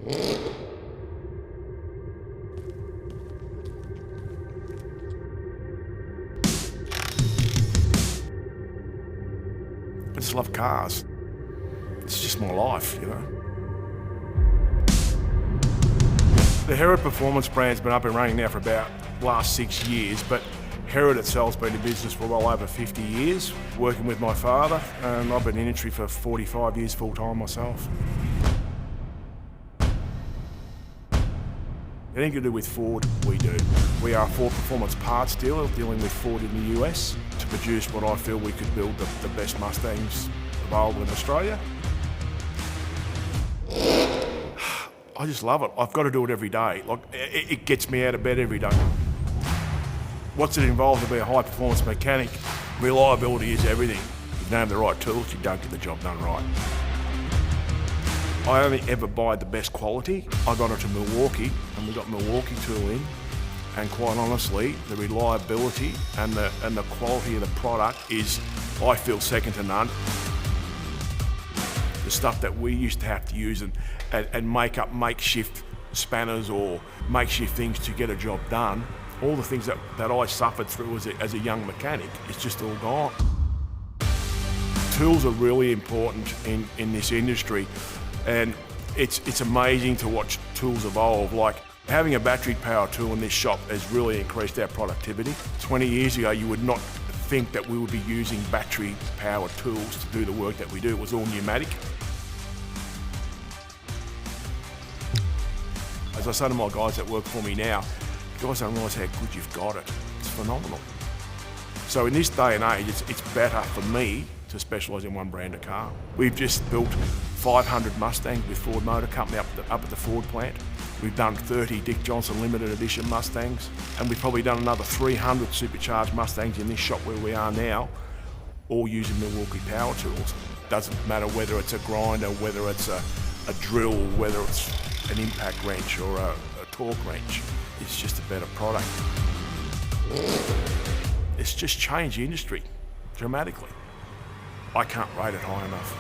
I just love cars. It's just my life, you know. The Herrod Performance brand's been up and running now for about the last 6 years, but Herrod itself's been in business for well over 50 years, working with my father, and I've been in the industry for 45 years full-time myself. Anything to do with Ford, we do. We are a Ford Performance parts dealer dealing with Ford in the US to produce what I feel we could build the best Mustangs available in Australia. I just love it. I've got to do it every day. Like, it gets me out of bed every day. What's it involved to be a high-performance mechanic? Reliability is everything. If you don't have the right tools, you don't get the job done right. I only ever buy the best quality. I got it to Milwaukee, and we got Milwaukee tooling, and quite honestly, the reliability and the quality of the product is, I feel, second to none. The stuff that we used to have to use and make up makeshift spanners or makeshift things to get a job done, all the things that I suffered through as a young mechanic, it's just all gone. Tools are really important in this industry, and it's amazing to watch tools evolve. Like, having a battery power tool in this shop has really increased our productivity. 20 years ago, you would not think that we would be using battery power tools to do the work that we do. It was all pneumatic. As I say to my guys that work for me now, you guys don't realise how good you've got it. It's phenomenal. So in this day and age, it's better for me to specialise in one brand of car. We've just built 500 Mustangs with Ford Motor Company up at the Ford plant. We've done 30 Dick Johnson limited edition Mustangs, and we've probably done another 300 supercharged Mustangs in this shop where we are now, all using Milwaukee power tools. Doesn't matter whether it's a grinder, whether it's a drill, whether it's an impact wrench or a torque wrench. It's just a better product. It's just changed the industry dramatically. I can't rate it high enough.